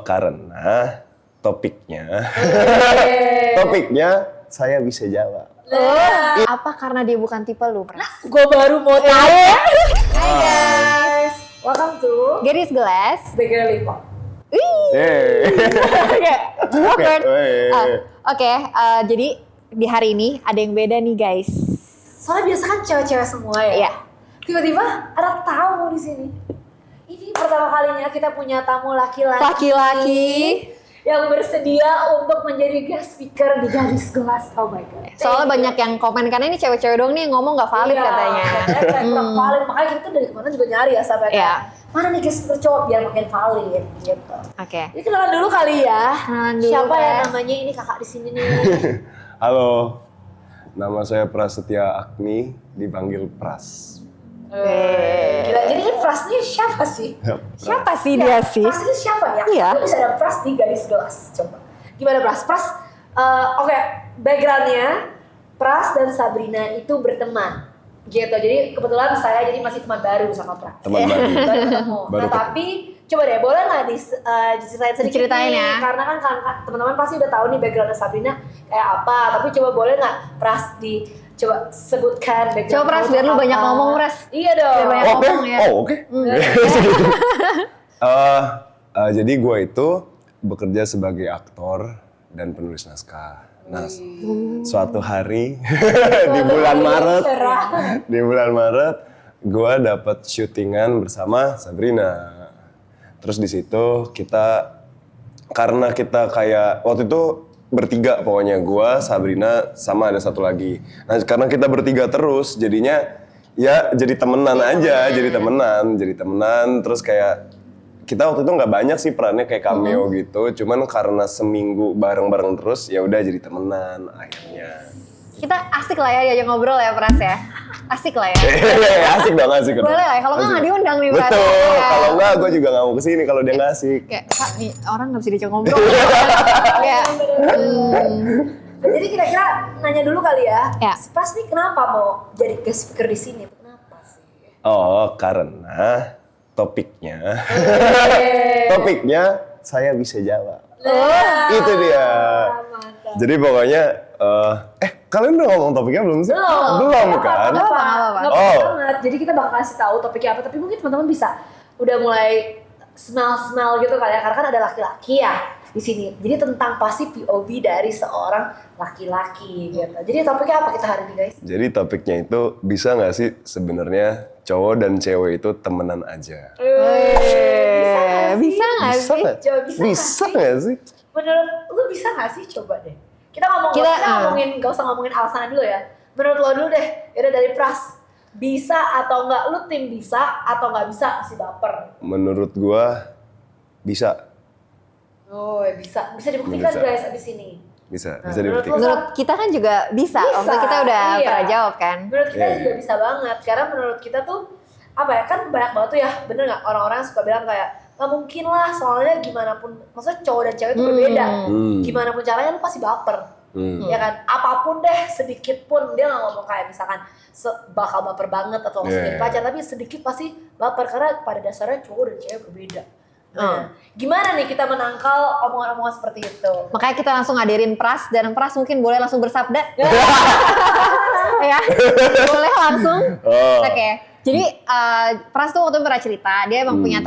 Karena topiknya saya bisa jawab. Apa karena dia bukan tipe lu, Pras? Gue baru mau tahu. Hai guys, welcome to Garis Gelas. The Girly Pop. Awkward. Jadi di hari ini ada yang beda nih guys. Soalnya biasa kan cewek-cewek semua ya. Iya. Tiba-tiba ada tamu di sini. Ini pertama kalinya kita punya tamu laki-laki. Laki-laki yang bersedia untuk menjadi guest speaker di Garis Gelas. Oh my god. soalnya banyak yang komen karena ini cewek-cewek doang nih yang ngomong gak valid katanya. Kayak kurang valid, makanya kita tuh dari kemana juga nyari ya sampai kayak mana nih guest speaker cowok biar makin valid gitu. Oke. Jadi kenalan dulu kali ya. Kenalan dulu, Siapa ya Pras. namanya, ini kakak di sini nih. Halo, nama saya Prasetya Agni, dipanggil Pras. Gila, jadi ini Pras ini siapa sih? Siapa sih dia sih? Pras ini siapa ya? Iya. Kok bisa ada Pras di Garis Gelas? Coba. Gimana Pras? Pras, oke, backgroundnya Pras dan Sabrina itu berteman. Gitu, jadi kebetulan saya jadi masih teman baru sama Pras. Teman baru. Baru ketemu. Baru Nah ketemu. tapi coba deh, boleh nggak diceritain sedikit Diceritain nih? ya. Karena kan teman-teman pasti udah tahu nih backgroundnya Sabrina kayak apa. Tapi coba boleh nggak Pras coba sebutkan background. Coba Pras, kamu biar lu apa? banyak ngomong, Pras. Iya dong. Biar banyak Oke, ngomong ya. oke. Jadi gue itu bekerja sebagai aktor dan penulis naskah. Nah, suatu hari di bulan Maret, gue dapat syutingan bersama Sabrina. Terus di situ karena kita kayak waktu itu bertiga pokoknya, gue, Sabrina, sama ada satu lagi. Nah karena kita bertiga terus, jadinya ya jadi temenan aja, jadi temenan. Terus kayak kita waktu itu nggak banyak sih perannya kayak cameo gitu, cuman karena seminggu bareng-bareng terus ya udah jadi temenan akhirnya. Kita asik lah ya diajak ngobrol ya Pras ya. Asik lah ya. Asik dong, asik. Boleh lah ya, kalau nggak diundang nih Pras. Betul, Ya. kalau nggak gue juga nggak mau kesini kalau dia nggak asik. Kayak, Kak, nih orang nggak bisa diajak ngobrol. Kayak, Jadi kira-kira nanya dulu kali ya. Ya. Pras nih kenapa mau jadi guest speaker di sini? Kenapa sih? Oh, karena topiknya saya bisa jawab. Itu dia. Mantap. Jadi pokoknya, kalian udah ngomong topiknya belum sih? Belum kan? Nggak apa-apa. Nggak apa-apa banget. Jadi kita bakal kasih tahu topiknya apa. Tapi mungkin teman-teman bisa udah mulai smell gitu kali ya. Karena kan ada laki-laki ya di sini. Jadi tentang pasti POV dari seorang laki-laki gitu. Jadi topiknya apa kita hari ini guys? Jadi topiknya itu bisa nggak sih sebenarnya cowok dan cewek itu temenan aja? Bisa nggak sih? nggak? Coba Bisa nggak sih? Menurut lu bisa nggak sih? Coba deh. Kita ngomongin, gak usah ngomongin alasannya dulu ya. Menurut lo dulu deh, yaudah dari Pras. Bisa atau nggak? Lu tim bisa atau nggak bisa masih baper? Menurut gua bisa. Oh ya bisa dibuktikan Bisa. guys abis ini. Bisa Nah, dibuktikan. Menurut kita kan juga bisa. Waktu kita udah iya. pernah jawab kan. Menurut kita Iya, juga iya. bisa banget. Karena menurut kita tuh apa ya, kan banyak banget tuh ya, bener nggak, orang-orang suka bilang kayak nggak mungkin lah, soalnya gimana pun, maksudnya cowok dan cewek itu berbeda. Gimana pun caranya lu pasti baper. Ya kan, apapun deh, sedikit pun dia nggak ngomong kayak misalkan bakal baper banget atau langsung jadi pacar, tapi sedikit pasti baper karena pada dasarnya cowok dan cewek berbeda. Nah, gimana nih kita menangkal omongan-omongan seperti itu? Makanya kita langsung hadirin Pras, dan Pras mungkin boleh langsung bersabda. Ya, boleh langsung. Oke. Jadi Pras tuh waktu itu pernah cerita, dia emang punya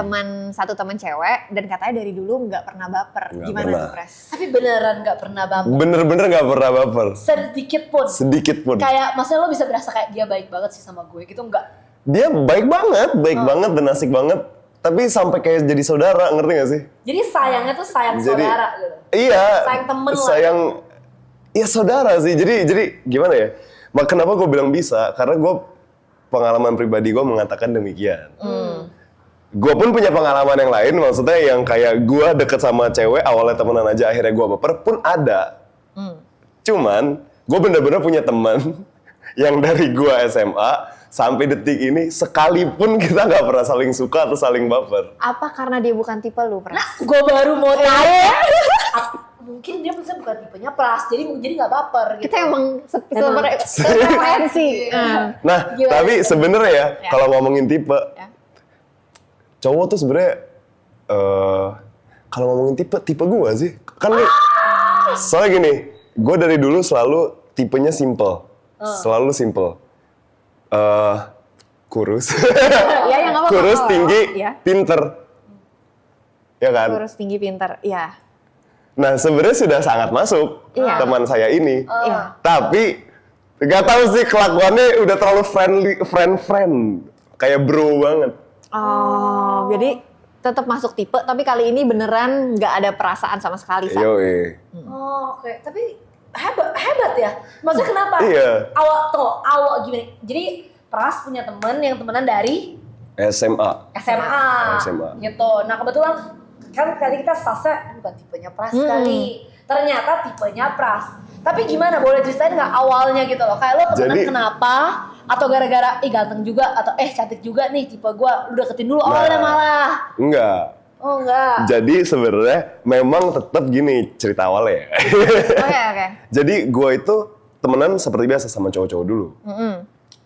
satu teman cewek, dan katanya dari dulu nggak pernah baper. Nggak Gimana pernah. tuh Pras? Tapi beneran nggak pernah baper. Bener-bener nggak pernah baper. Sedikit pun. Sedikit pun. Kayak maksudnya lo bisa berasa kayak dia baik banget sih sama gue gitu, enggak? Dia baik banget dan asik banget. Tapi sampai kayak jadi saudara, ngerti gak sih? Jadi sayangnya tuh sayang saudara gitu. Iya. Sayang temen lah. Iya saudara sih. Jadi gimana ya? Kenapa gue bilang bisa? Karena gue pengalaman pribadi gue mengatakan demikian. Gue pun punya pengalaman yang lain, maksudnya yang kayak gue deket sama cewek awalnya temenan aja akhirnya gue baper pun ada. Cuman gue bener-bener punya teman yang dari gue SMA sampai detik ini sekalipun kita nggak pernah saling suka atau saling baper. Apa karena dia bukan tipe lu, Pras? Gue baru mau tahu. Mungkin dia misalnya bukan tipenya Pras, jadi nggak baper gitu. Kita emang sefrekuensi. Nah, Gimana? tapi sebenarnya ya, kalau ngomongin tipe, cowok tuh sebenarnya kalau ngomongin tipe gue sih. Kan soalnya gini, gue dari dulu selalu tipenya simple. Selalu simple. Kurus. Ya, yang apa-apa. Kurus, tinggi, Ya. pinter. Ya kan? Kurus, tinggi, pinter. Iya. Nah sebenarnya sudah sangat masuk Iya. teman saya ini. Iya. Tapi gak tahu sih kelakuannya udah terlalu friend. Kayak bro banget. Oh, jadi tetap masuk tipe, tapi kali ini beneran nggak ada perasaan sama sekali, Sa. Yoi. Oh, oke. Tapi hebat ya. Maksudnya kenapa? Iya. Awal gimana? Jadi Pras punya temen yang temenan dari SMA. SMA. Gitu. Nah kebetulan kan tadi kita sasa bukan tipenya Pras kali. Ternyata tipenya Pras. Tapi gimana? Boleh ceritain nggak awalnya gitu loh? Kayak lo temenan kenapa? Atau gara-gara ganteng juga atau cantik juga nih tipe gue, lu deketin dulu awalnya malah. Enggak. Oh enggak. Jadi sebenarnya memang tetap gini cerita awalnya. Oke. Jadi gue itu temenan seperti biasa sama cowok-cowok dulu.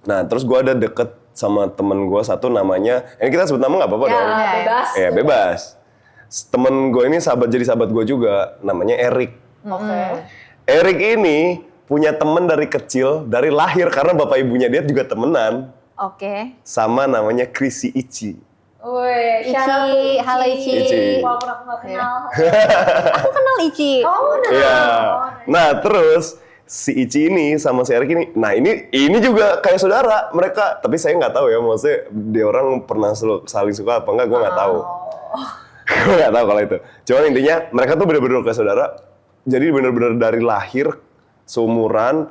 Nah terus gue ada deket sama temen gue satu namanya, ini kita sebut nama nggak apa-apa dong? Bebas. Ya bebas. Temen gue ini jadi sahabat gue juga, namanya Erik. Oke. Erik ini punya temen dari kecil, dari lahir karena bapak ibunya dia juga temenan. Oke. Sama namanya Chrissy Ichi. Woi, Ichi, halo Ichi. Ichi. Walaupun aku gak kenal. Aku kenal Ichi. Oh, nah. Iya. Nah terus si Ichi ini sama si Erik ini, nah ini juga kayak saudara mereka, tapi saya nggak tahu ya, maksudnya dia orang pernah saling suka apa enggak, gue nggak tahu. Gue nggak tahu kalau itu. Cuman intinya mereka tuh bener-bener kayak saudara. Jadi bener-bener dari lahir seumuran,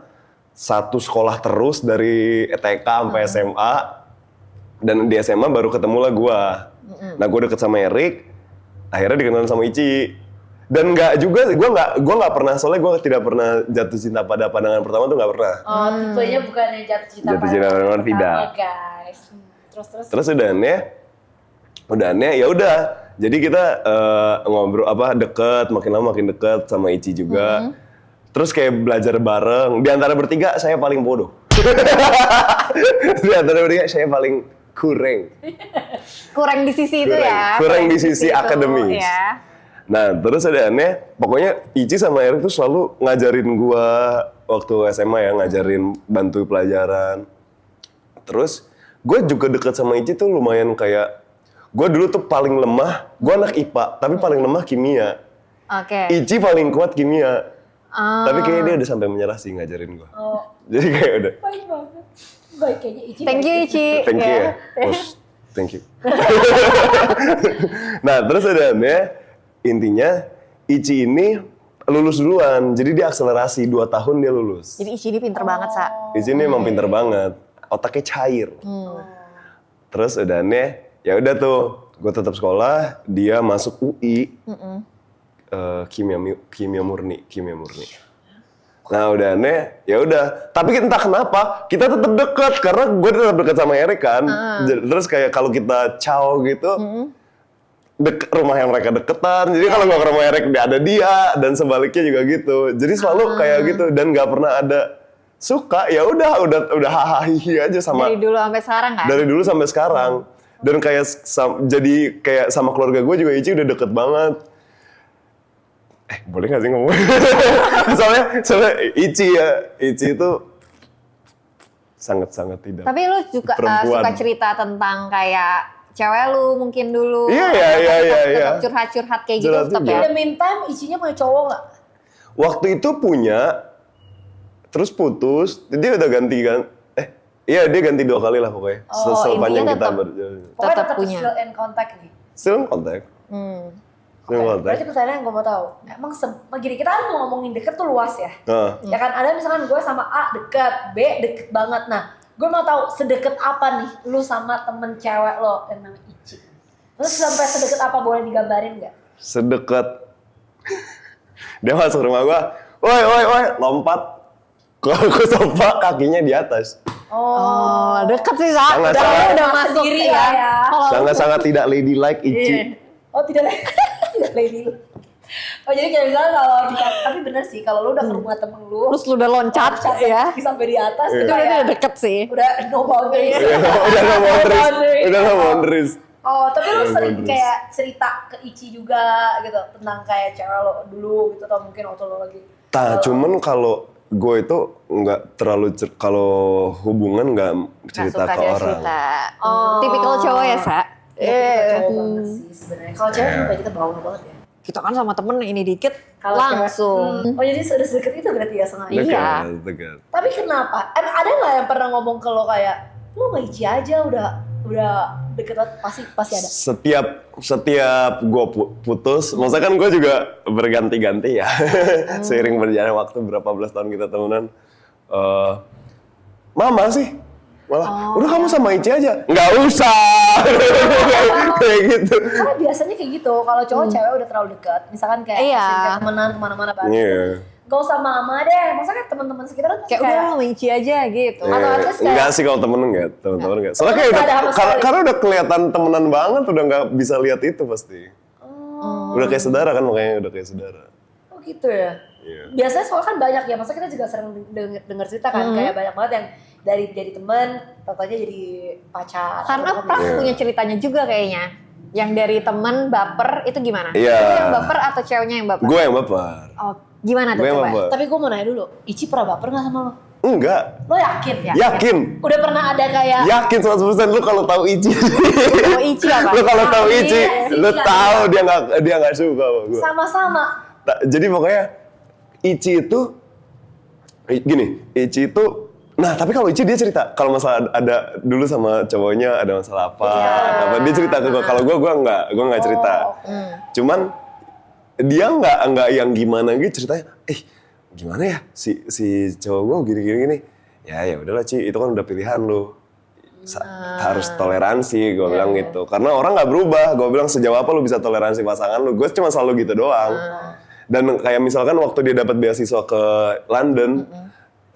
satu sekolah terus dari TK sampai SMA, dan di SMA baru ketemu lah gue. Nah gue deket sama Erik, akhirnya dikenal sama Ichi. Dan nggak juga, gue nggak pernah, soalnya gue tidak pernah jatuh cinta pada pandangan pertama tuh nggak pernah. Oh, tipenya bukan yang jatuh cinta Jatuh cinta pada pandangan tidak. Guys. Terus. Udahannya ya udah. Jadi kita ngobrol deket, makin lama makin deket sama Ichi juga. Terus kayak belajar bareng. Di antara bertiga saya paling bodoh. Di antara bertiga saya paling kurang. Kurang di sisi itu ya. Kurang di sisi akademis. Ya. Nah terus udahannya, pokoknya Ichi sama Erik tuh selalu ngajarin gua waktu SMA ya, ngajarin bantu pelajaran. Terus gue juga deket sama Ichi tuh lumayan kayak, gue dulu tuh paling lemah, gue anak IPA, tapi paling lemah kimia. Oke. Ichi paling kuat kimia. Tapi kayaknya dia udah sampai menyerah sih ngajarin gue. Oh. Jadi kayak udah. Baik banget. Baik kayaknya Ichi. Thank you Ichi. Thank you ya. Thank you. Nah terus udahannya, intinya Ichi ini lulus duluan, jadi dia akselerasi 2 tahun dia lulus. Jadi Ichi ini pinter banget, Sa. Ichi ini emang pinter banget, otaknya cair. Terus udahannya, ya udah tuh, gue tetap sekolah, dia masuk UI, kimia murni. Nah udahannya, ya udah. Tapi entah kenapa kita tetap dekat, karena gue tetap dekat sama Erik kan. Terus kayak kalau kita ciao gitu, rumah yang mereka deketan. Jadi kalau gua ke rumah Erik ada dia, dan sebaliknya juga gitu. Jadi selalu kayak gitu, dan nggak pernah ada suka. Ya udah hahaha aja sama. Dari dulu sampai sekarang kan? Dari dulu sampai sekarang. Dan kayak jadi kayak sama keluarga gue juga Ichi udah deket banget. Boleh nggak sih ngomong? soalnya Ichi itu sangat-sangat tidak. Tapi lu juga suka cerita tentang kayak cewek lu mungkin dulu. Iya. Curhat-curhat kayak gitu tetap In ya. the meantime, Ichinya punya cowok nggak? Waktu itu punya, terus putus, dia udah ganti kan? Iya dia ganti 2 kali lah pokoknya. Sepanjang kita berjalan. Pokoknya Tetap tetap punya. still in contact nih. Still in contact. Berarti pertanyaan yang gue mau tahu, emang gini, kita kan mau ngomongin deket tuh luas ya. Ya kan, ada misalkan gue sama A deket, B deket banget. Nah, gue mau tahu sedekat apa nih lu sama temen cewek lo yang namanya Ichi. Terus sampai sedekat apa, boleh digambarin nggak? Sedekat dia masuk rumah gue, woi, lompat ke sofa, kakinya di atas. Oh, deket sih, Sa. Sangat-sangat udah masuk sendiri ya. ya. Sangat-sangat tidak ladylike Ichi. Oh tidak lady. Oh jadi kayak misalnya kalau tapi bener sih, kalau lu udah ke rumah temen lu, Terus lu udah loncat ya. sampai di atas, Itu udah deket sih. udah no boundaries. Udah no boundaries. Oh, tapi lu Kayak sering gue kayak cerita ke Ici juga gitu tentang kayak cewek lo dulu gitu atau mungkin waktu lo lagi. Cuman kalau gue itu nggak terlalu kalau hubungan nggak cerita Nggak suka ke dia orang. cerita. Oh. Tipikal cowok ya, Sa? Cowok banget sih sebenarnya. Kalau cewek kan kita bawah banget ya. Kita kan sama temen ini dikit Kalau langsung. cewek, oh jadi sudah sedekat itu berarti ya sama Ici. Iya. Dekat. Tapi kenapa? Ada nggak yang pernah ngomong ke lo kayak lu sama Ici aja udah deket banget pasti ada. Setiap gue putus, maksudnya kan gue juga berganti-ganti ya. Seiring berjalan waktu berapa belas tahun kita temenan. Mama sih, malah udah kamu sama Ici aja. Nggak usah. Kayak gitu. Karena biasanya kayak gitu, kalau cowok cewek udah terlalu dekat, misalkan kayak Iya. sering kayak temenan kemana-mana bareng. Iya. Gak usah mama deh, maksudnya kayak teman-teman sekitar kan Kayak udah menci aja gitu. Atau at least kayak- Enggak sih kalau temen enggak, temen-temen enggak. Soalnya kayak Nggak ada sama sekali. karena udah kelihatan temenan banget, udah nggak bisa lihat itu pasti. Udah kayak saudara kan, makanya udah kayak saudara. Oh gitu ya. Iya. Biasanya soalnya kan banyak ya, maksudnya kita juga sering denger cerita kan, kayak banyak banget yang dari jadi teman, totalnya jadi pacar. Karena atau Pras Iya. punya ceritanya juga kayaknya. Yang dari temen baper itu gimana? Iya. Itu yang baper atau ceweknya yang baper? Gue yang baper. Oh, gimana tuh Gue yang coba? baper. Tapi gue mau nanya dulu, Ici pernah baper gak sama lo? Enggak. Lo yakin? Yakin. Udah pernah ada kayak Yakin 100% lu kalau tahu Ici. Oh, Ici apa? Lu kalau tahu Ici, Iya, lu iya. tahu dia nggak suka sama gue. sama-sama? Jadi pokoknya Ici itu gini, Ici itu nah tapi kalau Ici dia cerita kalau masalah ada dulu sama cowoknya ada masalah apa, Iya. apa dia cerita ke gue. Kalau gue nggak cerita. Oh, oke. Cuman dia nggak yang gimana gitu ceritanya. Gimana ya si cowok gue gini. Ya udahlah Ci, itu kan udah pilihan lu. Harus toleransi, gue bilang gitu. Karena orang nggak berubah. Gue bilang sejauh apa lu bisa toleransi pasangan lu. Gue cuma selalu gitu doang. Dan kayak misalkan waktu dia dapat beasiswa ke London,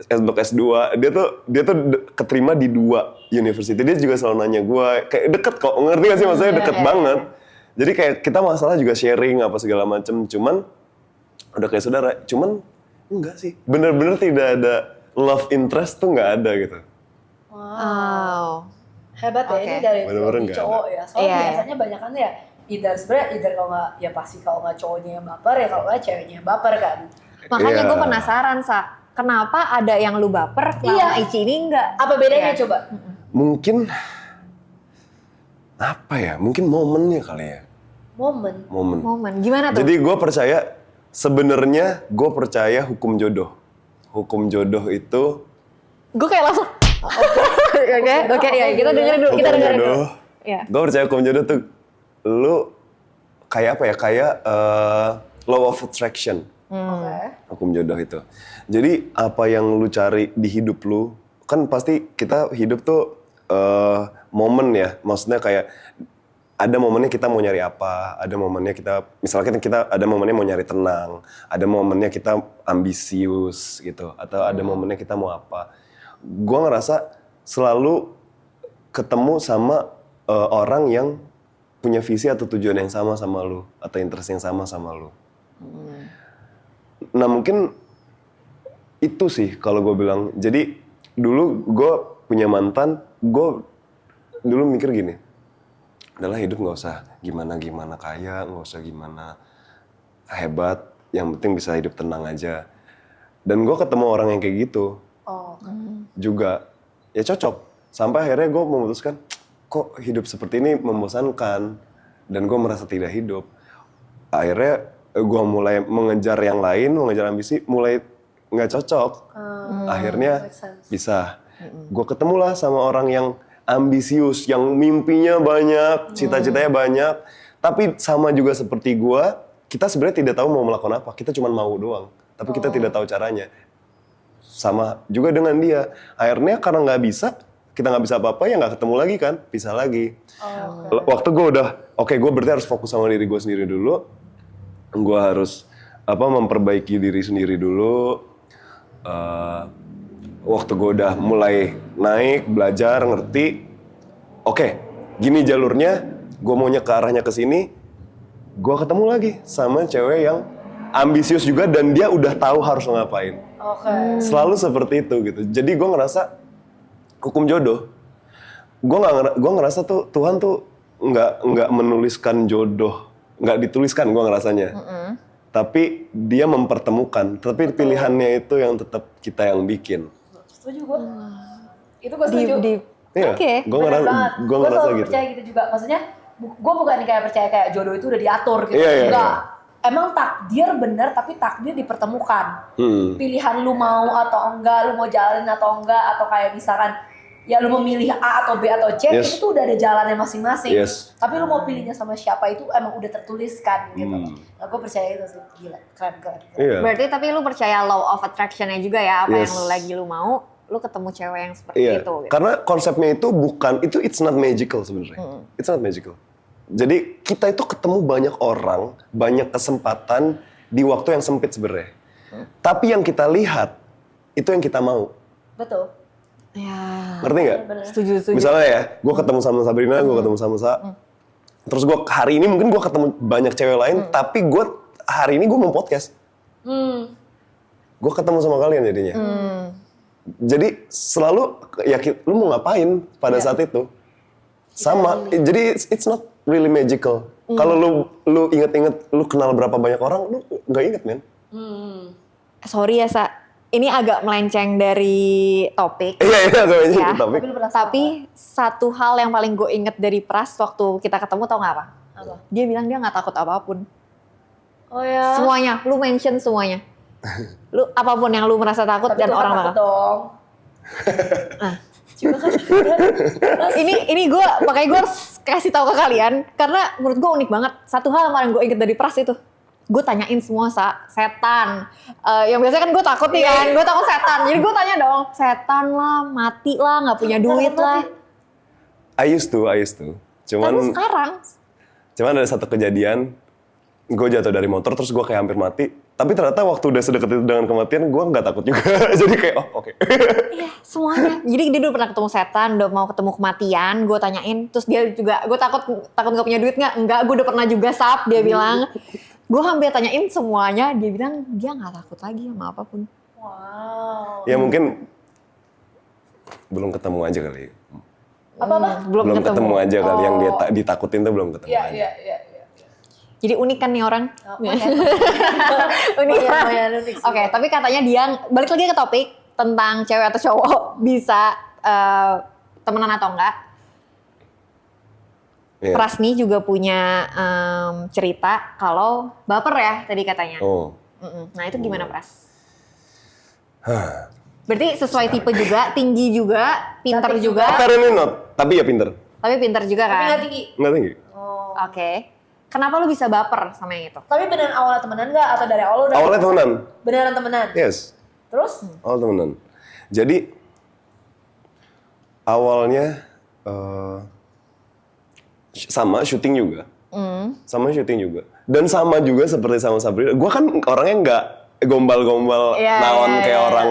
untuk S2, dia tuh keterima di 2 university. Dia juga selalu nanya gue, kayak deket kok, ngerti gak sih maksudnya deket banget. Jadi kayak kita masalah juga sharing apa segala macem. Cuman udah kayak saudara. Cuman enggak sih, bener-bener tidak ada love interest tuh nggak ada gitu. Wow. Hebat ya, Oke. ini dari Bener-bener dari nggak cowok ya. Soalnya Iya. biasanya banyakan ya either kalau nggak ya pasti kalau nggak cowoknya yang baper ya kalau nggak ceweknya yang baper kan. Makanya Iya. gue penasaran, Sa. Kenapa ada yang lu baper, Iya. sama Ici ini enggak? Apa bedanya Iya. coba? Mungkin apa ya? Mungkin momennya kali ya. Momen. Momen. Gimana tuh? Jadi gue percaya sebenarnya gue percaya hukum jodoh. Hukum jodoh itu Gue kayak langsung Oke, ya kita dengerin dulu, kita hukum dengerin dulu. jodoh. Iya. Gue percaya hukum jodoh tuh lu kayak apa ya? Kayak law of attraction. Oke. Hukum jodoh itu. Jadi apa yang lu cari di hidup lu, kan pasti kita hidup tuh momen ya. Maksudnya kayak ada momennya kita mau nyari apa, ada momennya kita, misalnya kita ada momennya mau nyari tenang, ada momennya kita ambisius gitu, atau ada momennya kita mau apa. Gua ngerasa selalu ketemu sama orang yang punya visi atau tujuan yang sama sama lu, atau interest yang sama sama lu. Nah mungkin itu sih kalau gue bilang. Jadi dulu gue punya mantan, gue dulu mikir gini, adalah hidup nggak usah gimana kaya, nggak usah gimana hebat, yang penting bisa hidup tenang aja. Dan gue ketemu orang yang kayak gitu Oh. juga, ya cocok. Sampai akhirnya gue memutuskan, kok hidup seperti ini membosankan, dan gue merasa tidak hidup. Akhirnya gue mulai mengejar yang lain, mengejar ambisi, mulai nggak cocok. Akhirnya Make sense. bisa. Gue ketemulah sama orang yang ambisius, yang mimpinya banyak, cita-citanya banyak, tapi sama juga seperti gue, kita sebenarnya tidak tahu mau melakukan apa, kita cuma mau doang, tapi kita tidak tahu caranya. Sama juga dengan dia, akhirnya karena nggak bisa, kita nggak bisa apa-apa, ya nggak ketemu lagi kan, pisah lagi. Waktu gue udah, oke, gue berarti harus fokus sama diri gue sendiri dulu, gue harus memperbaiki diri sendiri dulu. Waktu gue udah mulai naik, belajar, ngerti, oke, gini jalurnya, gue maunya ke arahnya ke sini, gue ketemu lagi sama cewek yang ambisius juga dan dia udah tahu harus ngapain. Oke. Selalu seperti itu gitu. Jadi gue ngerasa hukum jodoh. Gue ngerasa tuh Tuhan tuh nggak menuliskan jodoh, nggak dituliskan gue ngerasanya. Tapi dia mempertemukan, tapi pilihannya itu yang tetap kita yang bikin. Setuju gue. Itu gue setuju. Iya, Oke. gue Bener ngerasa, banget. gue Gue ngerasa selalu gitu. percaya gitu juga. Maksudnya, gue bukan kayak percaya kayak jodoh itu udah diatur gitu. Iya, iya, Enggak. Emang takdir bener, tapi takdir dipertemukan. Pilihan lu mau atau enggak, lu mau jalanin atau enggak, atau kayak misalkan ya lu memilih A atau B atau C, Yes. itu tuh udah ada jalannya masing-masing. Yes. Tapi lu mau pilihnya sama siapa itu emang udah tertuliskan gitu. Nah, gue percaya itu sih. Gila, keren. Iya. Berarti tapi lu percaya law of attraction-nya juga ya, apa Yes. yang lu mau, lu ketemu cewek yang seperti Iya, itu. Gitu. karena konsepnya itu bukan, it's not magical sebenarnya. It's not magical. Jadi kita itu ketemu banyak orang, banyak kesempatan di waktu yang sempit sebenarnya. Tapi yang kita lihat, itu yang kita mau. Betul. Ya. Ngerti nggak? Setuju. Misalnya ya, gue ketemu sama Sabrina, gue ketemu sama terus gue hari ini mungkin gue ketemu banyak cewek lain, tapi gue hari ini gue mau podcast. Gue ketemu sama kalian jadinya. Jadi selalu yakin lu mau ngapain pada saat itu. Sama, jadi it's not really magical. Kalau lu inget-inget lu kenal berapa banyak orang, lu nggak inget men. Sorry ya Sa, ini agak melenceng dari topik. Iya agak Ya. topik. Tapi satu hal yang paling gue inget dari Pras waktu kita ketemu tau gak apa? Apa? Dia bilang dia gak takut apapun. Oh ya. Semuanya, lu mention semuanya. Lu apapun yang lu merasa takut Tapi dan Tuhan orang takut bakal. dong. Juga kan. Ini gue makanya gue harus kasih tahu ke kalian karena menurut gue unik banget. Satu hal yang paling gue inget dari Pras itu, gue tanyain semua setan. Yang biasanya kan gue takut nih kan, gue takut setan. Jadi gue tanya dong, setan lah, mati lah, nggak punya duit lah. I used to. Tapi sekarang, Cuman ada satu kejadian, gue jatuh dari motor terus gue kayak hampir mati. Tapi ternyata waktu udah sedekat itu dengan kematian, gue nggak takut juga. Jadi kayak, oh oke. iya semuanya. Jadi dia dulu pernah ketemu setan, udah mau ketemu kematian, gue tanyain. Terus dia juga, gue takut nggak punya duit nggak? Enggak, gue udah pernah juga Sap, dia bilang. Gue hampir tanyain semuanya, dia bilang dia nggak takut lagi sama apapun. Wow. Ya mungkin belum ketemu aja kali. Apa? Belum ketemu aja kali, yang dia ditakutin tuh belum ketemu aja. Iya. Jadi unik kan nih orang? Unik. Lumayan unik sih. Oke, tapi katanya dia balik lagi ke topik tentang cewek atau cowok bisa temenan atau enggak. Iya. Pras nih juga punya cerita kalau baper ya tadi katanya. Oh. Nah itu gimana Pras? Berarti sesuai tipe juga, tinggi juga, pinter juga. Apparently not, tapi ya pinter. Tapi pinter juga Tapi kan? nggak tinggi. Nggak tinggi. Oh. Oke. Kenapa lu bisa baper sama yang itu? Tapi beneran awalnya temenan nggak atau dari awal udah? Awalnya temenan. Beneran temenan. Yes. Terus? Awal temenan. Jadi awalnya sama syuting juga. Sama syuting juga. Dan sama juga seperti sama Sabrina. Gue kan orangnya nggak gombal-gombal naon kayak orang.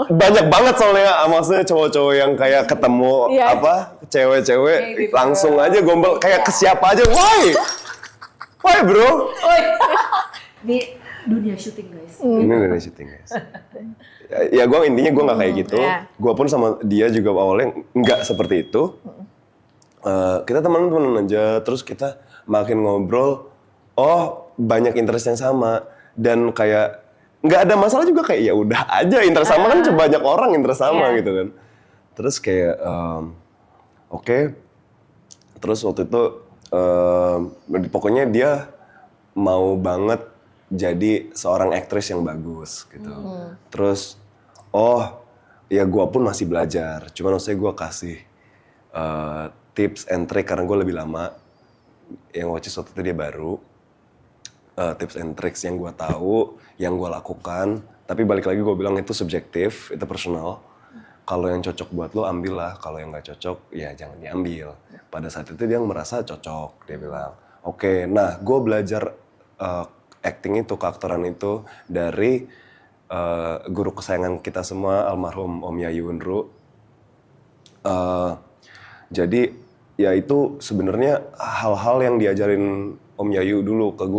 Banyak banget soalnya maksudnya cowok-cowok yang kayak ketemu cewek-cewek langsung aja gombal kayak ke siapa aja. Why bro? Di dunia syuting guys. Ini dari syuting guys. Ya gue intinya gue nggak kayak gitu. Gue pun sama dia juga awalnya nggak seperti itu. Kita teman-teman aja, terus kita makin ngobrol. Oh banyak interest yang sama dan kayak nggak ada masalah juga kayak ya udah aja interest sama kan banyak orang interest sama gitu kan. Terus kayak oke. Terus waktu itu pokoknya dia mau banget jadi seorang aktris yang bagus gitu. Terus ya gue pun masih belajar. Cuman maksudnya gue kasih tips and trick karena gue lebih lama. Yang waktu itu dia baru. Tips and tricks yang gue tahu, yang gue lakukan. Tapi balik lagi gue bilang itu subjektif, itu personal. Kalau yang cocok buat lo ambillah, kalau yang nggak cocok ya jangan diambil. Pada saat itu dia merasa cocok, dia bilang. Oke, nah gue belajar acting itu, keaktoran itu dari guru kesayangan kita semua, almarhum Om Yayu Unru. Jadi ya itu sebenarnya hal-hal yang diajarin Om Yayu dulu ke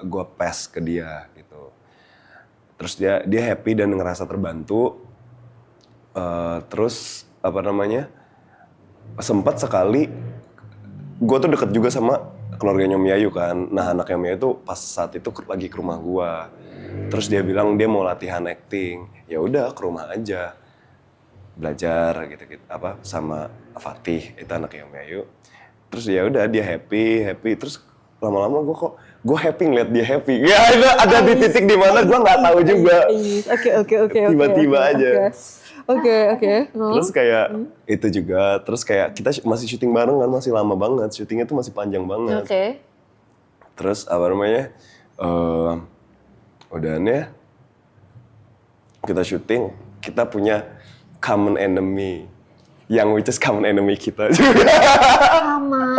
gue pass ke dia gitu. Terus dia happy dan ngerasa terbantu. Terus sempat sekali gue tuh deket juga sama keluarganya Om Yayu kan. Nah anaknya Om Yayu tuh pas saat itu lagi ke rumah gue. Terus dia bilang dia mau latihan acting. Ya udah ke rumah aja. Belajar gitu sama Fatih, itu anaknya Om Yayu. Terus ya udah dia happy. Terus lama-lama gue happy ngeliat dia happy. Ya ada di titik di mana gue nggak tahu juga. Oke. Tiba-tiba aja. Oke. Terus kayak itu juga, terus kayak kita masih syuting bareng kan, masih lama banget, syutingnya tuh masih panjang banget. Oke. Terus apa namanya, udahannya kita syuting, kita punya common enemy, yang which is common enemy kita juga. Sama.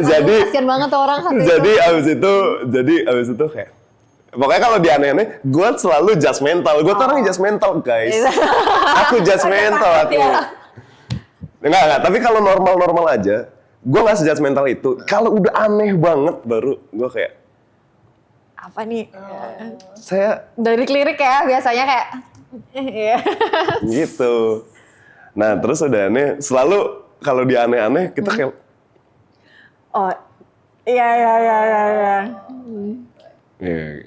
Jadi kasian banget tuh orang satu jadi itu. abis itu kayak, pokoknya kalau dia aneh-aneh, gue selalu judgmental. Gue tuh orang judgmental, guys. Aku judgmental, aku. Enggak. Tapi kalau normal-normal aja, gue nggak sejudgmental itu. Kalau udah aneh banget, baru gue kayak, Apa nih? saya Dari lirik ya, biasanya kayak, iya. gitu. Nah, terus udah aneh, selalu kalau dia aneh-aneh, kita kayak, Oh, iya.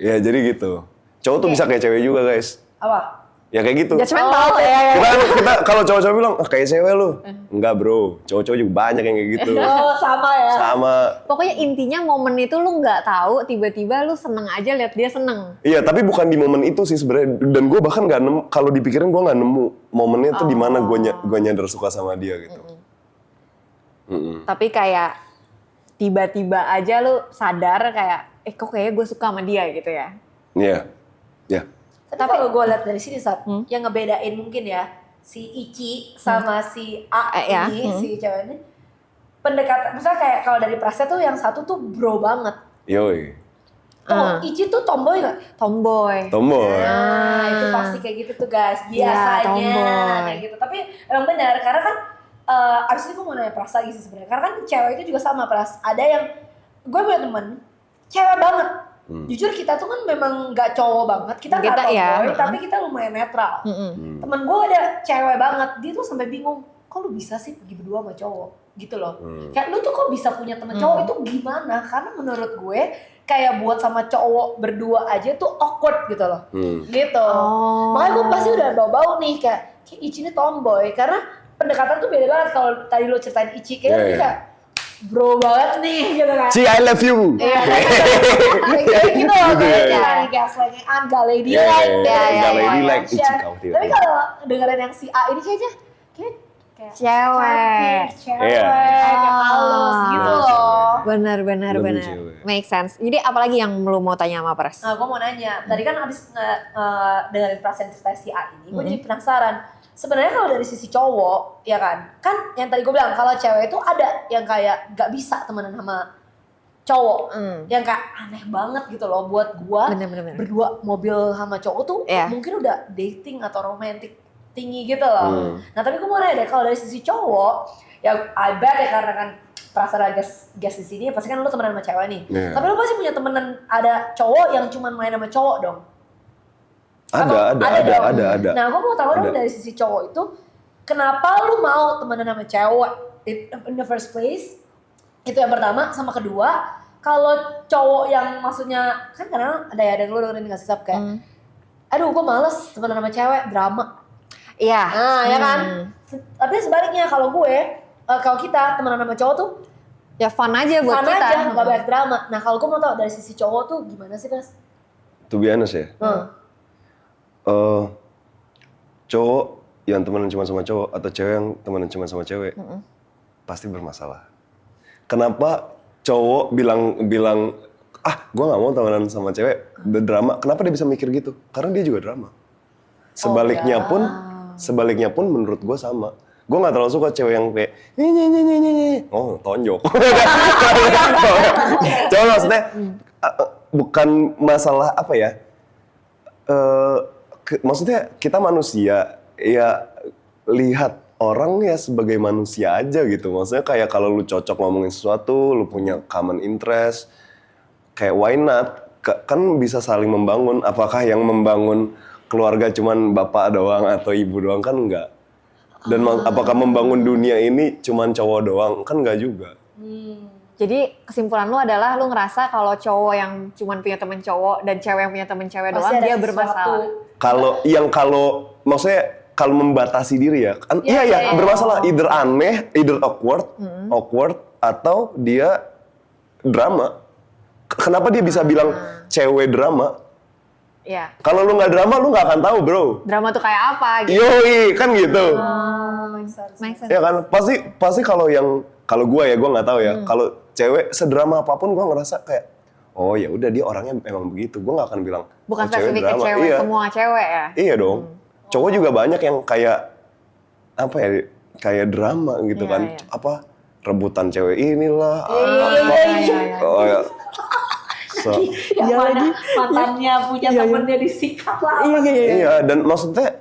ya jadi gitu. Cowok tuh bisa kayak cewek juga, guys. Apa? Ya kayak gitu. Judgmental, ya. Kita kalau cowok-cowok bilang, kayak cewek lu. Enggak bro, cowok-cowok juga banyak yang kayak gitu. Oh, sama ya. Sama. Pokoknya intinya momen itu lu nggak tahu, tiba-tiba lu seneng aja lihat dia seneng. Iya, tapi bukan di momen itu sih sebenarnya. Dan gue bahkan nggak nemu, kalau dipikirin gue nggak nemu momennya tuh di mana gue nyadar suka sama dia gitu. Tapi kayak tiba-tiba aja lu sadar kayak, kok kayaknya gue suka sama dia gitu ya. Iya. Tapi kalau gue lihat dari sini, yang ngebedain mungkin ya, si Ici sama si A ini, si cewek ini, pendekatan, misalnya kayak kalau dari Prasnya tuh yang satu tuh bro banget. Yoi. Ici tuh tomboy gak? Tomboy. Nah, itu pasti kayak gitu tuh guys, biasanya tomboy. kayak gitu. Tapi emang benar, karena kan abis ini gue mau nanya Pras lagi sih sebenarnya. Karena kan cewek itu juga sama Pras. Ada yang, gue punya temen, cewek banget. Jujur kita tuh kan memang gak cowok banget, kita gak tomboy, tapi kita lumayan netral. Temen gue ada cewek banget, dia tuh sampai bingung, kok lu bisa sih pergi berdua sama cowok? Gitu loh. Kayak lu tuh kok bisa punya temen cowok itu gimana? Karena menurut gue, kayak buat sama cowok berdua aja tuh awkward gitu loh. Gitu. Makanya gue pasti udah bau-bau nih, kayak Ici ini tomboy, karena pendekatan tuh beda banget. Kalau tadi lo ceritain Ici, kayak kayak bro banget nih gitu kan. I love you. Iya, kayak gitu loh, kayak selengean, gak ladylike. Gak ladylike, Ici kau. Tapi kalau dengerin yang si A ini kayaknya kayak Cewek. kayak halus gitu loh. Benar. Make sense. Jadi apalagi yang lu mau tanya sama Pras? Nah, gue mau nanya, tadi kan abis dengerin perasaan cerita si A ini, gue jadi penasaran. Sebenarnya kalau dari sisi cowok, ya kan yang tadi gue bilang kalau cewek itu ada yang kayak gak bisa temenan sama cowok, yang kayak aneh banget gitu loh buat gue. Bener. Berdua mobil sama cowok tuh mungkin udah dating atau romantic tinggi gitu loh. Nah tapi gue mau nanya deh, kalau dari sisi cowok, ya I bet ya karena kan perasaan guys di sini pasti kan lu temenan sama cewek nih. Tapi lu pasti punya temenan ada cowok yang cuma main sama cowok dong. Ada. Nah, gue mau tahu dong dari sisi cowok itu, kenapa lu mau temenan sama cewek in the first place? Itu yang pertama. Sama kedua, kalau cowok yang maksudnya, kan kadang ada yang lu dengerin ngasih sub kayak, aduh gue males temenan sama cewek, drama. Iya. Nah, ya kan? Tapi sebaliknya kalau kalau kita temenan sama cowok tuh, ya fun aja buat fun kita. aja, gak banyak drama. Nah, kalau gue mau tahu dari sisi cowok tuh gimana sih, Pras? To be honest ya. Cowok yang temenan cuma sama cowok atau cewek yang temenan cuma sama cewek pasti bermasalah. Kenapa cowok bilang gue nggak mau temenan sama cewek drama? Kenapa dia bisa mikir gitu? Karena dia juga drama. Sebaliknya pun menurut gue sama. Gue nggak terlalu suka cewek yang kayak tonjok. Cowok maksudnya bukan masalah apa ya? Maksudnya kita manusia, ya lihat orang ya sebagai manusia aja gitu. Maksudnya kayak kalau lu cocok ngomongin sesuatu, lu punya common interest, kayak why not? Kan bisa saling membangun. Apakah yang membangun keluarga cuman bapak doang atau ibu doang? Kan enggak. Dan apakah membangun dunia ini cuman cowok doang? Kan enggak juga. Jadi kesimpulan lu adalah lu ngerasa kalau cowok yang cuman punya temen cowok dan cewek yang punya temen cewek Pasti doang ada dia sesuatu. bermasalah. Kalau maksudnya kalau membatasi diri ya, kan iya bermasalah, either aneh, either awkward atau dia drama. Kenapa dia bisa bilang cewek drama? Iya. Kalau lu nggak drama, lu nggak akan tahu, bro. Drama tuh kayak apa gitu. Yoi, kan gitu. Make sense. Ya kan, pasti kalau gue nggak tahu ya. Kalau cewek sedrama apapun, gue ngerasa kayak, oh ya udah dia orangnya memang begitu. Gue nggak akan bilang. Bukan oh, cewek spesifik ke drama. cewek, Iya. semua cewek ya. Iya dong. Cowok juga banyak yang kayak apa ya, kayak drama gitu Iya, kan. iya. Apa rebutan cewek inilah. Iya. Oh ya. Yang mana mantannya punya temennya disikat lah. Iya, dan maksudnya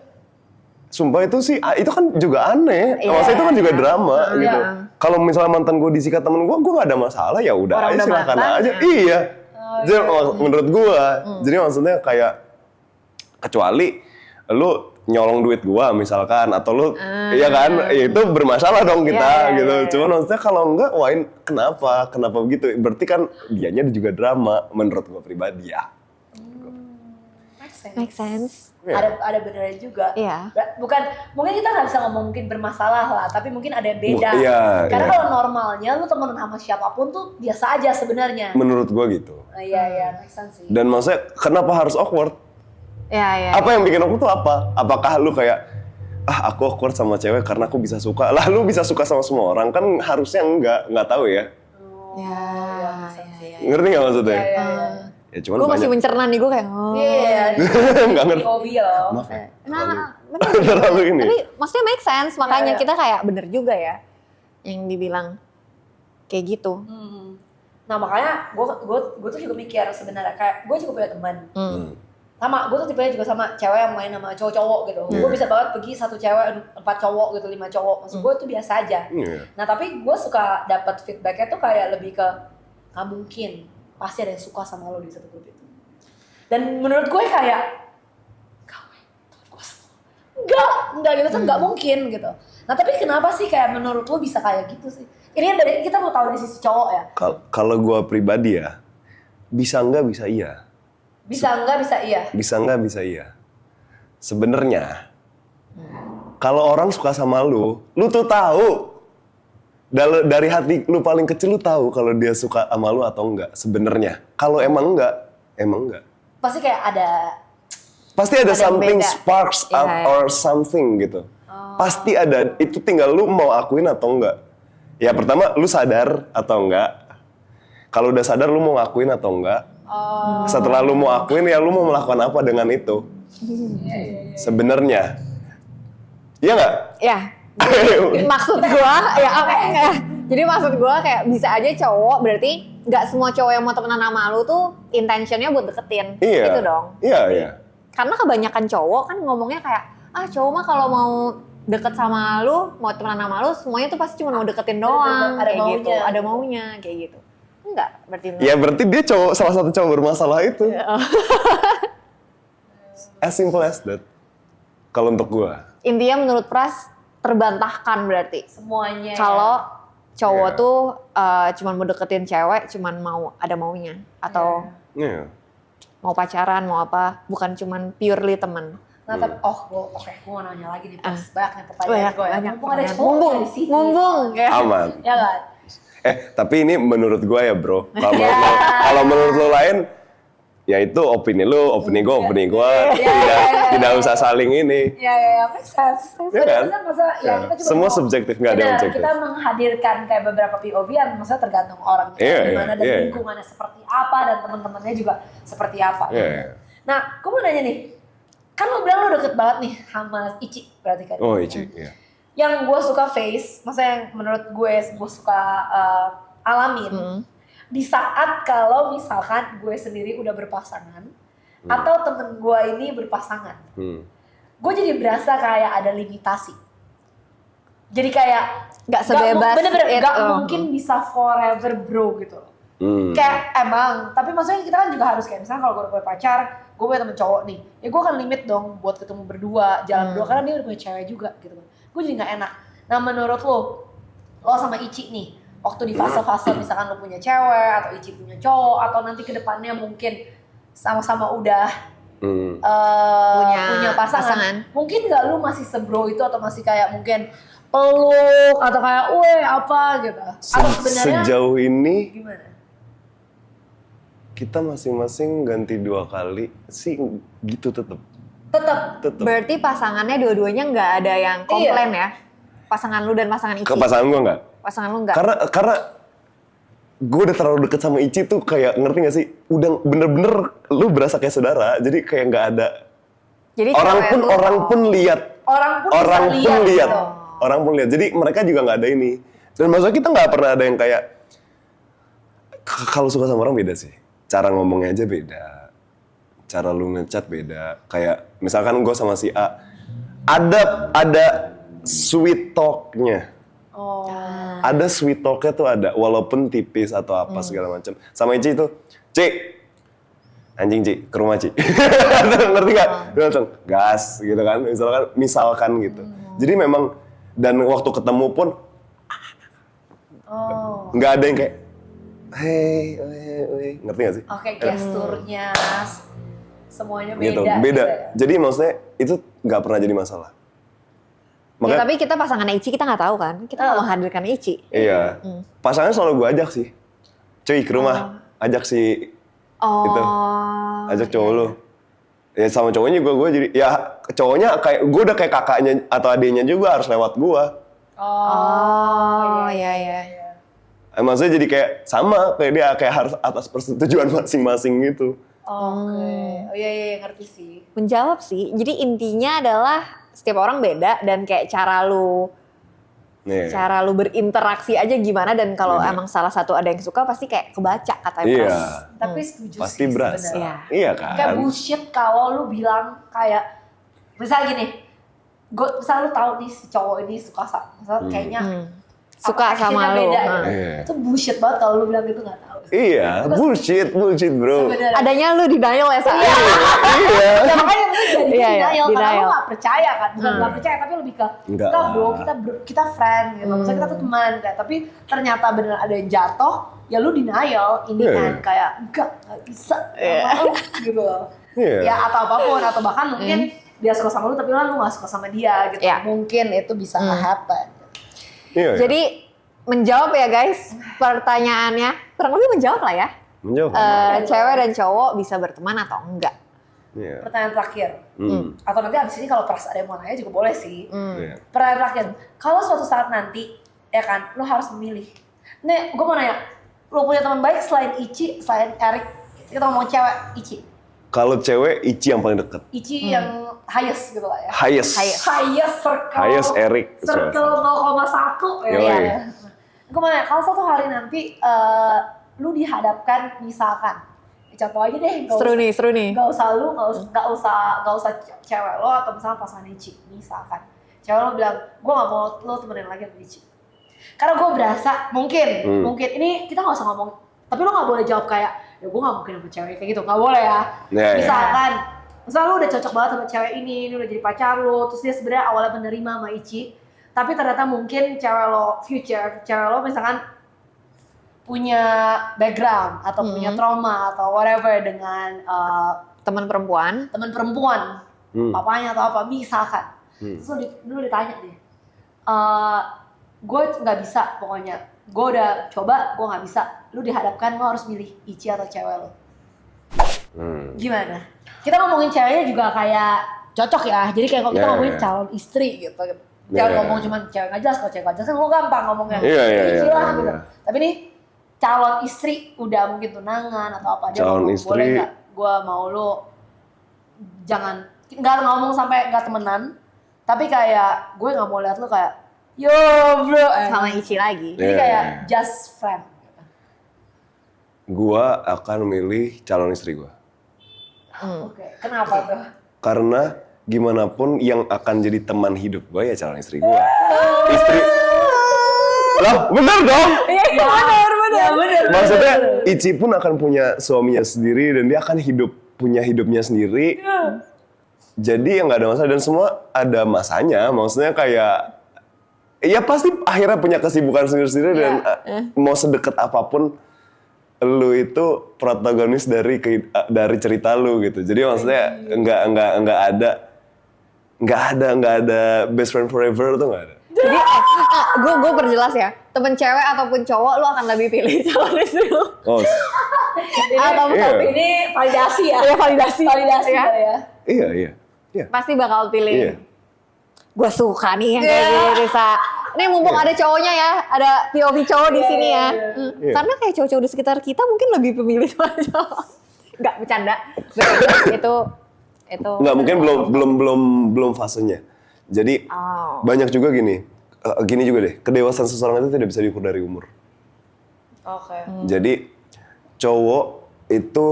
sumpah itu sih, itu kan juga aneh. Maksudnya itu kan juga drama gitu. Kalau misalnya mantan gue disikat temen gue gak ada masalah, ya udah Orang aja udah silakan mantan, aja. ya. Iya. Jadi menurut gue, jadi maksudnya kayak kecuali lu nyolong duit gua misalkan atau lu iya kan ya itu bermasalah dong kita gitu. Cuman maksudnya kalau enggak kenapa begitu? Berarti kan dianya juga drama menurut gua pribadi ya. Make sense. Ada benernya juga. Iya. Bukan, mungkin kita nggak bisa ngomong mungkin bermasalah lah, tapi mungkin ada yang beda. Iya, Karena iya. kalau normalnya lu temenan sama siapapun tuh biasa aja sebenarnya. Menurut gua gitu. Iya, make sense sih. Dan maksudnya kenapa harus awkward? Iya. Apa yang bikin awkward tuh apa? Apakah lu kayak aku awkward sama cewek karena aku bisa suka. Lah lu bisa suka sama semua orang kan harusnya nggak tahu ya. Iya. Ngerti nggak maksudnya? Iya. Ya cuman Gue masih banyak. mencerna nih, gue kayak Iya. Nggak ngerti. POV loh. Maaf ya. Nah, Terlalu ini. tapi maksudnya make sense, makanya Iya. kita kayak bener juga ya yang dibilang kayak gitu. Nah makanya gue tuh juga mikir sebenarnya kayak gue juga punya teman. Sama gue tuh tipenya juga sama cewek yang main sama cowok-cowok gitu. Gue bisa banget pergi satu cewek 4 cowok gitu 5 cowok. Maksud gue tuh biasa aja. Iya. Nah tapi gue suka dapat feedbacknya tuh kayak lebih ke nggak mungkin pasti ada yang suka sama lo di satu grup itu. Dan menurut gue kayak enggak gitu tuh nggak mungkin gitu. Nah tapi kenapa sih kayak menurut lo bisa kayak gitu sih? Ini dari kita mau tahu dari sisi cowok ya. Kalau gua pribadi ya, bisa nggak bisa iya. Bisa enggak bisa iya. Bisa nggak bisa iya. Sebenarnya, kalau orang suka sama lu tuh tahu. Dari hati lu paling kecil lu tahu kalau dia suka sama lu atau enggak. Sebenarnya, kalau emang enggak. Pasti kayak ada. Pasti ada Ada yang something beda. sparks up Iya. or something gitu. Pasti ada. Itu tinggal lu mau akuin atau enggak. Ya pertama lu sadar atau enggak. Kalau udah sadar lu mau ngakuin atau enggak. Setelah lu mau akuin ya lu mau melakukan apa dengan itu. Sebenarnya. Iya enggak? Ya. Maksud gue ya apa enggak? Jadi maksud gue kayak bisa aja cowok berarti nggak semua cowok yang mau temenan sama lu tuh intentionnya buat deketin. Iya. Gitu dong. Iya. Karena kebanyakan cowok kan ngomongnya kayak cowok mah kalau mau deket sama lu, mau temenan sama lu, semuanya tuh pasti cuma mau deketin doang. Ada kayak maunya. gitu. Ada maunya kayak gitu. Enggak, berarti enggak. Ya berarti dia salah satu cowok bermasalah itu. As simple as that. Kalau untuk gua. Intinya menurut Pras terbantahkan berarti. Semuanya. Kalau cowok Iya. tuh cuman mau deketin cewek, cuman mau ada maunya atau Iya. mau pacaran, mau apa, bukan cuman purely teman. Nah, tapi gue mau nanya lagi nih, Pas. Banyak nih pertanyaan Banyak, gue ya. banyak. Mumpung ada Banyak. cowok di sini. Mumpung. Ya. Aman. Ya kan? Tapi ini menurut gua ya bro. Kalau menurut lo lain, ya itu opini lo, opini gua. Tidak usah saling ini. Ya, make sense. Ya kan? Masa, ya, kita juga Semua mau- subjektif, nggak ada yang Benar, objektif. kita menghadirkan kayak beberapa POV yang maksudnya tergantung orangnya Iya, gimana dan iya. lingkungannya seperti apa dan teman-temannya juga seperti apa. Iya. Nah, gue mau nanya nih, kan lo bilang lo deket banget nih sama Ici berarti kan? Oh Ici, iya. Yang gue suka face, maksudnya yang menurut gue suka alamin di saat kalau misalkan gue sendiri udah berpasangan atau temen gue ini berpasangan, gue jadi berasa kayak ada limitasi. Jadi kayak Nggak sebebas bener-bener it, nggak mungkin bisa forever bro gitu. Kayak emang, tapi maksudnya kita kan juga harus kayak misalnya kalau gue udah punya pacar, gue punya temen cowok nih, ya gue akan limit dong buat ketemu berdua, jalan berdua karena dia udah punya cewek juga gitu kan. Gue jadi nggak enak. Nah menurut lo sama Ici nih, waktu di fase-fase misalkan lo punya cewek atau Ici punya cowok atau nanti kedepannya mungkin sama-sama udah punya pasangan. Mungkin nggak lu masih sebro itu atau masih kayak mungkin peluk atau kayak apa gitu. Atau sebenarnya sejauh ini gimana? Kita masing-masing ganti 2 kali sih gitu tetep. Berarti pasangannya dua-duanya nggak ada yang komplain ya? Pasangan lu dan pasangan Ici? Ke pasangan gue nggak. Pasangan lu nggak? Karena gue udah terlalu deket sama Ici tuh kayak ngerti gak sih? Udah bener-bener lu berasa kayak saudara. Jadi kayak nggak ada. Jadi orang pun lihat. Orang pun lihat. Gitu. Orang pun lihat. Jadi mereka juga nggak ada ini. Dan maksudnya kita nggak pernah ada yang kayak kalau suka sama orang beda sih. Cara ngomongnya aja beda. Cara lu ngechat beda. Kayak misalkan gue sama si A ada sweet talk-nya. Oh. Ada sweet talk-nya tuh ada, walaupun tipis atau apa segala macam. Sama Ici itu, Ci, anjing Ci, ke rumah Ci. Ngerti gak? Dia langsung, gas gitu kan, misalkan gitu. Jadi memang, dan waktu ketemu pun, nggak ada yang kayak, hey, ngerti gak sih? Oke, gesturnya, semuanya beda. Gitu, beda. Jadi maksudnya, itu nggak pernah jadi masalah. Ya, tapi kita pasangan Ici kita nggak tahu kan, kita nggak menghadirkan Ici. Iya, pasangannya selalu gue ajak sih. Cuy ke rumah, ajak si itu, ajak cowok lu. Ya sama cowoknya gue jadi, ya cowoknya kayak gue udah kayak kakaknya atau adiknya juga harus lewat gue. Iya. Maksudnya jadi kayak sama, kayak dia kayak harus atas persetujuan masing-masing gitu. Oh iya ngerti sih. Menjawab sih, jadi intinya adalah setiap orang beda dan kayak cara lu berinteraksi aja gimana, dan kalau emang salah satu ada yang suka pasti kayak kebaca katanya. Iya. Tapi setuju pasti sih berasa. sebenarnya. Iya kan? Kayak bullshit kalau lu bilang kayak misalnya gini, misalnya lu tahu nih si cowok ini suka sama, kayaknya suka sama lu. Beda, gitu. Itu bullshit banget kalau lu bilang gitu nggak tahu. Iya, bullshit bro. Sebenarnya. Adanya lu denial ya Sa? Iya. Ya makanya lu jadi denial karena denial. lu gak percaya kan, bukan gak percaya tapi lebih ke Enggak kita lah. bro, kita friend gitu, maksudnya kita tuh teman kayak, tapi ternyata bener ada yang jatuh, ya lu denial ini kan kayak enggak bisa gitu loh. Ya atau apapun, atau bahkan mungkin dia suka sama lu tapi lu gak suka sama dia gitu, mungkin itu bisa happen. Iya. Jadi menjawab ya guys pertanyaannya, kurang lebih menjawab lah ya. Menjawab. Cewek dan cowok bisa berteman atau enggak? Iya. Pertanyaan terakhir, atau nanti abis ini kalau ada yang mau nanya juga boleh sih. Iya. Pertanyaan terakhir, kalau suatu saat nanti, ya kan, lo harus memilih. Nih, gue mau nanya, lo punya teman baik selain Ici, selain Erik, kita ngomong cewek, Ici. Kalau cewek, Ici yang paling deket. Ici yang highest gitu lah ya. Highest Circle. Highest Erik. Circle 0,1 ya. Gue mau nanya, kalau suatu hari nanti lu dihadapkan misalkan, contoh aja deh, Seru nih. Gak usah lu, gak usah cewek lo atau misalnya pasangan Ici, misalkan. Cewek lo bilang, gue gak mau lo temenin lagi sama Ici. Karena gue berasa, mungkin ini kita gak usah ngomong, tapi lo gak boleh jawab kayak, ya gue gak mungkin sama cewek kayak gitu, gak boleh ya. Misalkan, misalnya lo udah cocok banget sama cewek ini udah jadi pacar lo, terus dia sebenarnya awalnya menerima sama Ici, tapi ternyata mungkin cewek lo misalkan punya background atau punya trauma atau whatever dengan Teman perempuan. papanya atau apa misalkan. Terus lu ditanya deh, gue nggak bisa pokoknya, gue udah coba gue nggak bisa, lu dihadapkan lo harus milih Ici atau cewek lo, gimana? Kita ngomongin ceweknya juga kayak cocok ya, jadi kayak kalau kita ngomongin calon istri gitu. Jangan ngomong cuma cewek nggak jelas, kalau cewek nggak jelas kan lo gampang ngomongnya. Ici lah gitu. Tapi nih calon istri udah mungkin tunangan atau apa, dia calon ngomong, istri, boleh nggak? Gue mau lo jangan nggak ngomong sampai nggak temenan, tapi kayak gue nggak mau lihat lo kayak yo bro sama Ici lagi. Jadi kayak just friend. Gua akan milih calon istri gua. Oke. Kenapa tuh? Karena gimana pun yang akan jadi teman hidup gua ya calon istri gua. Istri. Lah, bener dong. Iya benar. Maksudnya Ici pun akan punya suaminya sendiri dan dia akan punya hidupnya sendiri. Jadi ya nggak ada masalah dan semua ada masanya. Maksudnya kayak ya pasti akhirnya punya kesibukan sendiri-sendiri dan mau sedekat apapun lu itu protagonis dari cerita lu gitu. Jadi maksudnya nggak ada best friend forever tuh nggak ada. Jadi gue perjelas ya, temen cewek ataupun cowok lu akan lebih pilih calon istri lu. Oh. Ini validasi ya. Iya, validasi ya. Iya. Pasti bakal pilih. Iya. Gue suka nih yang kayak gini, Risa. Ini mumpung ada cowoknya ya, ada POV cowok di sini ya. Iya. Karena kayak cowok-cowok di sekitar kita mungkin lebih pemilih sama cowok. Enggak, bercanda. itu Nggak, mungkin belum fasenya. Jadi banyak juga gini juga deh, kedewasaan seseorang itu tidak bisa diukur dari umur. Oke. Jadi cowok itu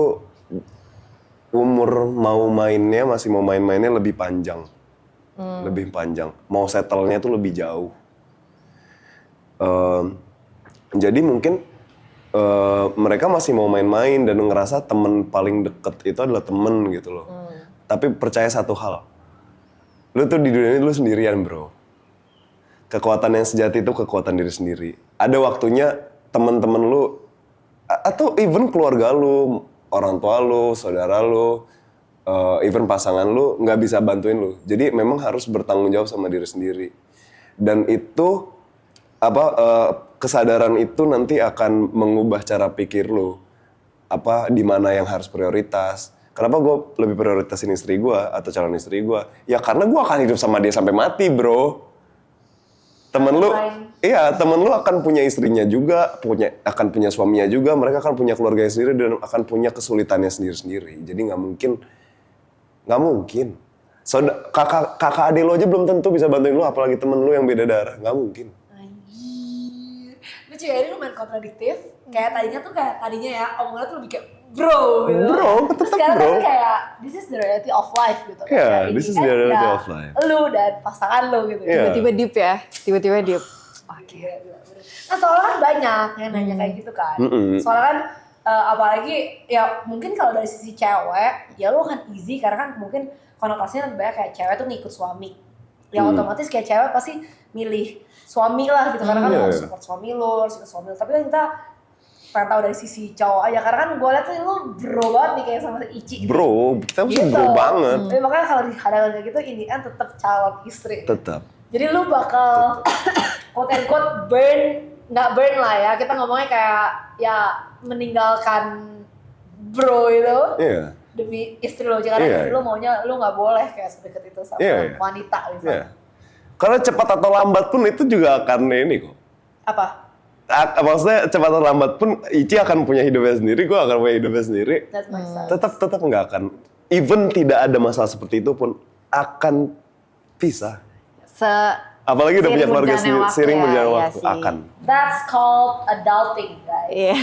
umur mau main-mainnya lebih panjang. Lebih panjang. Mau settle-nya tuh lebih jauh. Jadi mungkin mereka masih mau main-main dan ngerasa temen paling deket itu adalah temen gitu loh. Tapi percaya satu hal. Lu tuh di dunia ini lu sendirian, bro. Kekuatan yang sejati itu kekuatan diri sendiri. Ada waktunya temen-temen lu atau even keluarga lu, orang tua lu, saudara lu, even pasangan lu nggak bisa bantuin lu. Jadi memang harus bertanggung jawab sama diri sendiri. Dan itu kesadaran itu nanti akan mengubah cara pikir lu. Di mana yang harus prioritas. Kenapa gue lebih prioritasin istri gue atau calon istri gue? Ya karena gue akan hidup sama dia sampai mati, bro. Temen lu akan punya istrinya juga, akan punya suaminya juga, mereka akan punya keluarganya sendiri dan akan punya kesulitannya sendiri-sendiri. Jadi nggak mungkin. Kakak adik lo aja belum tentu bisa bantuin lo, apalagi temen lo yang beda darah, nggak mungkin. Anjir. Lucu ya, ini lumayan kontradiktif. Kayak tadinya ya, omongannya tuh lebih kayak bro gitu. Bro, tetap sekarang bro. kan kayak this is the reality of life gitu. Yeah, this is the reality of life. Lu dan pasangan lu gitu. Yeah. Tiba-tiba deep ya, tiba-tiba deep. Oke. Nah soalnya kan banyak yang nanya kayak gitu kan. Soalnya kan apalagi ya mungkin kalau dari sisi cewek ya lu akan easy karena kan mungkin konotasinya lebih banyak kayak cewek tuh ngikut suami. Yang otomatis kayak cewek pasti milih suami lah gitu karena kan lu harus support suami lu, harus ikut suami lu. Tapi kan kita pengen tahu dari sisi cowok aja karena kan gue liat tuh lu bro banget nih kayak sama Ici gitu. Bro, kita mesti bro banget. Tapi makanya kalau dihadapkan kayak gitu ini kan tetap calon istri. Tetap. Jadi lu bakal quote and quote nggak burn lah ya, kita ngomongnya kayak ya meninggalkan bro itu demi istri lo, karena istri lo maunya lu nggak boleh kayak sedekat itu sama wanita misalnya. Karena cepat atau lambat pun itu juga akan ini kok. Apa? Maksudnya cepat atau lambat pun Ici akan punya hidupnya sendiri, gue akan punya hidupnya sendiri. Tetap nggak akan. Even tidak ada masalah seperti itu pun akan pisah. Apalagi udah punya keluarga sendiri, sering berjalan waktu akan. That's called adulting, guys. Iya.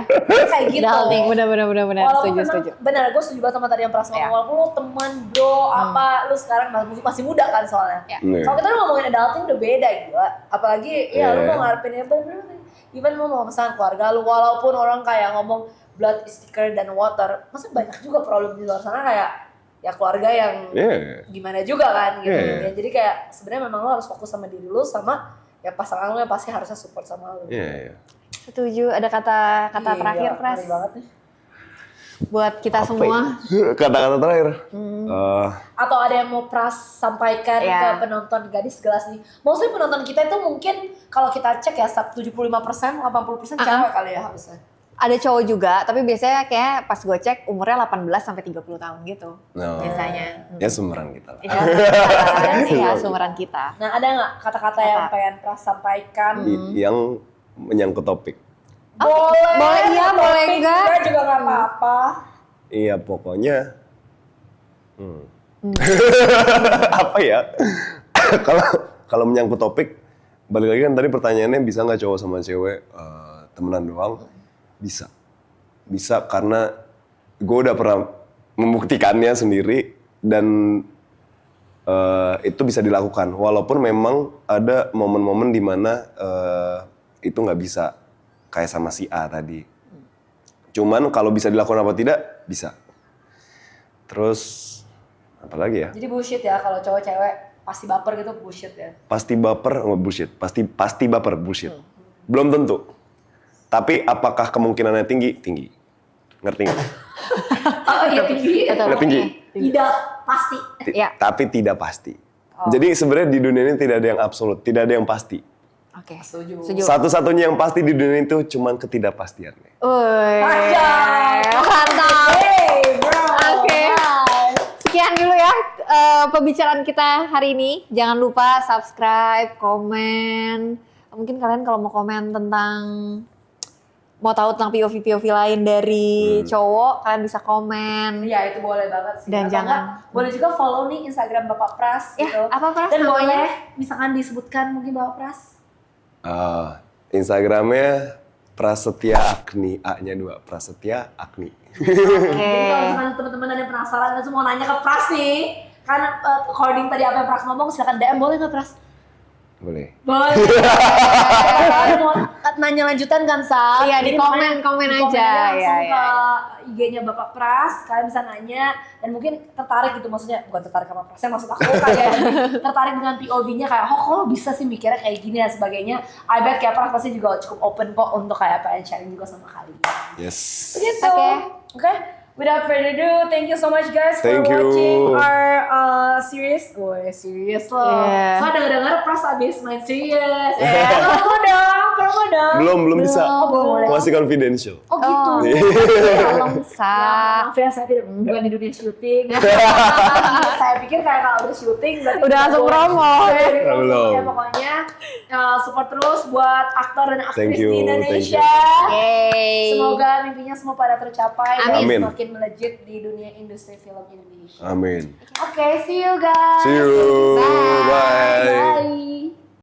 Kayak gitu. Adulting, benar. Setuju. Benar, gue setuju banget sama tadi yang Pras ngomong. Walaupun lu teman, bro, lu sekarang masih muda kan soalnya. Kalau kita ngomongin adulting udah beda gitu. Apalagi lu mau ngarepin yang even lu mau pesan keluarga lu, walaupun orang kayak ngomong blood is thicker than water, masa banyak juga problem di luar sana kayak ya keluarga yang gimana juga kan gitu. Ya, jadi kayak sebenarnya memang lo harus fokus sama diri lo sama ya pasangan lo yang pasti harusnya support sama lo. Setuju. Ada kata terakhir, Pras? Buat kita semua. Kata-kata terakhir. Atau ada yang mau Pras sampaikan ke penonton Gadis Gelas nih? Maksudnya penonton kita itu mungkin kalau kita cek ya 75%, 80% cewek kali ya harusnya. Ada cowok juga, tapi biasanya kayak pas gue cek umurnya 18 sampai 30 tahun gitu. Biasanya. Ya sumuran kita lah. Iya, sumuran kita. Nah, ada nggak kata-kata yang pengen Pras sampaikan? Yang menyangkut topik. Boleh enggak? Enggak juga nggak apa-apa. Iya, pokoknya apa ya? Kalau menyangkut topik, balik lagi kan tadi pertanyaannya bisa nggak cowok sama cewek temenan doang? Bisa karena gue udah pernah membuktikannya sendiri dan itu bisa dilakukan walaupun memang ada momen-momen di mana itu nggak bisa kayak sama si A tadi. Cuman kalau bisa dilakukan apa tidak bisa. Terus apa lagi ya? Jadi bullshit ya kalau cowok cewek pasti baper gitu bullshit ya. Pasti baper, bullshit. Pasti baper, bullshit. Belum tentu. Tapi apakah kemungkinannya tinggi? Tinggi. Ngerti nggak? Oh iya tinggi. Nggak tinggi. Tidak pasti. Ya. Tapi tidak pasti. Jadi sebenarnya di dunia ini tidak ada yang absolut, tidak ada yang pasti. Oke. Setuju. Satu-satunya yang pasti di dunia itu cuma ketidakpastiannya. Mantap. Hey bro. Oke. Sekian dulu ya pembicaraan kita hari ini. Jangan lupa subscribe, komen. Mungkin kalian kalau mau komen tentang mau tahu tentang POV lain dari cowok, kalian bisa komen. Iya itu boleh banget sih. Dan Atau jangan- enggak, boleh juga follow nih Instagram Bapak Pras Ya, gitu. apa Pras Dan namanya? boleh misalkan disebutkan mungkin Bapak Pras. Instagramnya Prasetya Agni, A-nya 2, Prasetya Agni. Jadi kalau misalkan teman-teman ada yang penasaran dan semua nanya ke Pras nih, kan according tadi apa yang Pras ngomong, silakan DM boleh nggak Pras? Boleh. Boleh. Mau nanya lanjutan kan Sal? Iya, di Jadi makanya komen di aja. langsung Iya, ke IG-nya Bapak Pras, kalian bisa nanya dan mungkin tertarik gitu, maksudnya bukan tertarik sama Prasnya, maksud aku kayak tertarik dengan POV-nya kayak, oh kok lo bisa sih mikirnya kayak gini dan sebagainya. I bet kayak Pras pasti juga cukup open kok untuk kayak pengen sharing juga sama kalian. Yes. Begitu. Oke. Without further ado, thank you so much guys Thank for you. watching our series. Serius loh. Yeah. So dengar-dengar Pras abis main serius. Promo dong. Belum bisa. Oh, belum boleh. Masih confidential. Oh gitu. Tolong Sa. Maaf ya, saya tidak bukan di dunia syuting. Saya pikir kayak kalau udah syuting berarti Udah langsung promo. Belum. Ya pokoknya support terus buat aktor dan aktris Thank you, di thank you. Indonesia. Yeay. Semoga mimpinya semua pada tercapai Amin. dan semakin melejit di dunia industri film Indonesia. Amin. Oke, see you guys. See you. Bye. Bye. Bye.